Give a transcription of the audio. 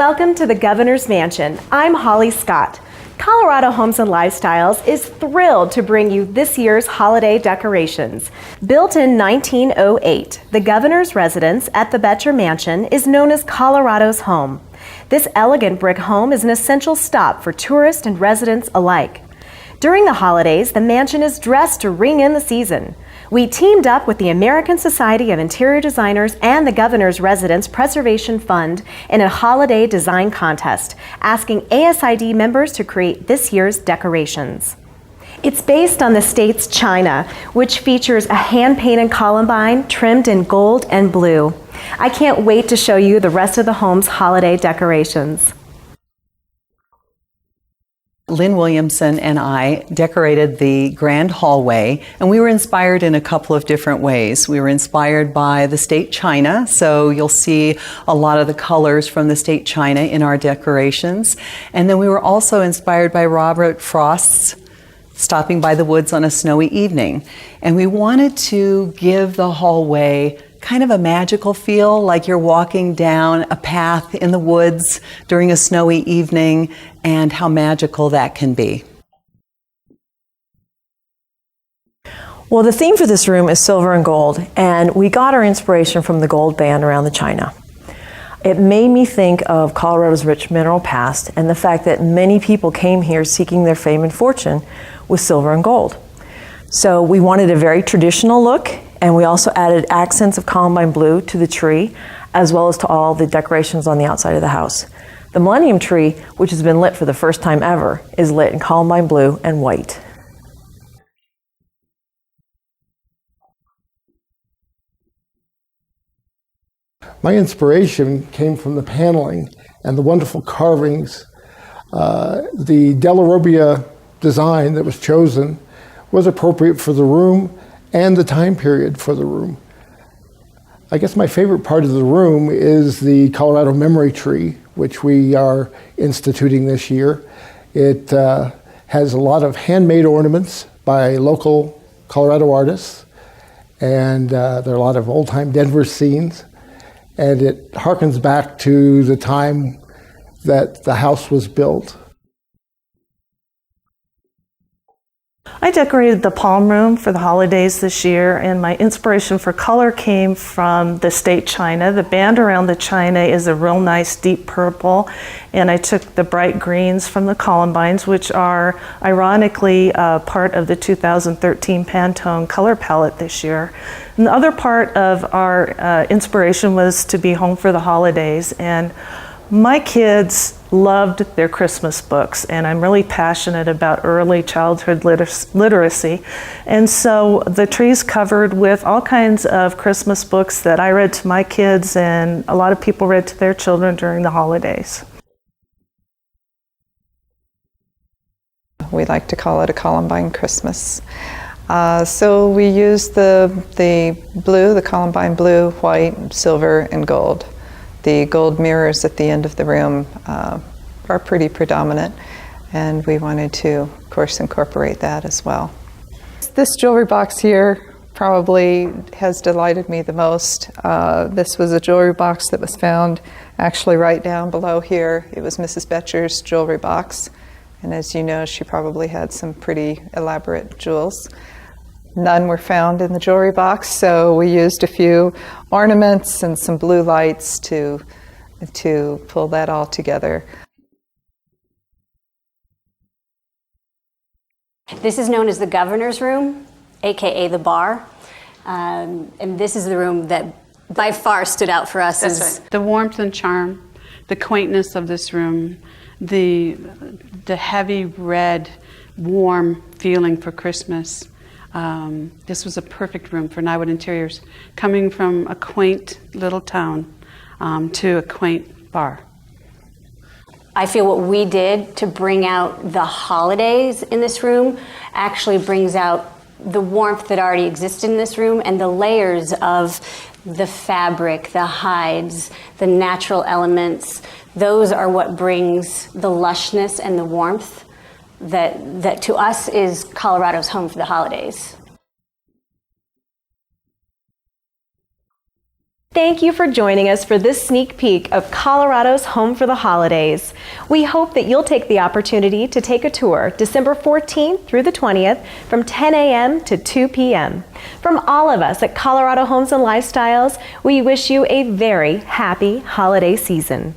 Welcome to the Governor's Mansion. I'm Holly Scott. Colorado Homes and Lifestyles is thrilled to bring you this year's holiday decorations. Built in 1908, the Governor's residence at the Boettcher Mansion is known as Colorado's home. This elegant brick home is an essential stop for tourists and residents alike. During the holidays, the mansion is dressed to ring in the season. We teamed up with the American Society of Interior Designers and the Governor's Residence Preservation Fund in a holiday design contest, asking ASID members to create this year's decorations. It's based on the state's china, which features a hand-painted columbine trimmed in gold and blue. I can't wait to show you the rest of the home's holiday decorations. Lynn Williamson and I decorated the grand hallway, and we were inspired in a couple of different ways. We were inspired by the state china, so you'll see a lot of the colors from the state china in our decorations. And then we were also inspired by Robert Frost's Stopping by the Woods on a Snowy Evening. And we wanted to give the hallway kind of a magical feel, like you're walking down a path in the woods during a snowy evening, and how magical that can be. Well, the theme for this room is silver and gold, and we got our inspiration from the gold band around the china. It made me think of Colorado's rich mineral past and the fact that many people came here seeking their fame and fortune with silver and gold. So we wanted a very traditional look, and we also added accents of columbine blue to the tree, as well as to all the decorations on the outside of the house. The Millennium Tree, which has been lit for the first time ever, is lit in columbine blue and white. My inspiration came from the paneling and the wonderful carvings. The Della Robbia design that was chosen was appropriate for the room and the time period for the room. I guess my favorite part of the room is the Colorado Memory Tree, which we are instituting this year. It has a lot of handmade ornaments by local Colorado artists, and there are a lot of old-time Denver scenes, and it harkens back to the time that the house was built. I decorated the palm room for the holidays this year, and my inspiration for color came from the state china. The band around the china is a real nice deep purple, and I took the bright greens from the columbines, which are ironically part of the 2013 Pantone color palette this year. And the other part of our inspiration was to be home for the holidays, and my kids loved their Christmas books, and I'm really passionate about early childhood literacy. And so the tree's covered with all kinds of Christmas books that I read to my kids, and a lot of people read to their children during the holidays. We like to call it a Columbine Christmas. So we use the blue, the Columbine blue, white, silver, and gold. The gold mirrors at the end of the room are pretty predominant, and we wanted to, of course, incorporate that as well. This jewelry box here probably has delighted me the most. This was a jewelry box that was found actually right down below here. It was Mrs. Boettcher's jewelry box, and as you know, she probably had some pretty elaborate jewels. None were found in the jewelry box, so we used a few ornaments and some blue lights to pull that all together. This is known as the Governor's Room, aka the bar, and this is the room that by far stood out for us. That's right. The warmth and charm, the quaintness of this room, the heavy red, warm feeling for Christmas. This was a perfect room for Nyewood Interiors, coming from a quaint little town to a quaint bar. I feel what we did to bring out the holidays in this room actually brings out the warmth that already existed in this room, and the layers of the fabric, the hides, the natural elements. Those are what brings the lushness and the warmth that to us is Colorado's home for the holidays. Thank you for joining us for this sneak peek of Colorado's home for the holidays. We hope that you'll take the opportunity to take a tour December 14th through the 20th from 10 a.m. to 2 p.m. From all of us at Colorado Homes and Lifestyles, we wish you a very happy holiday season.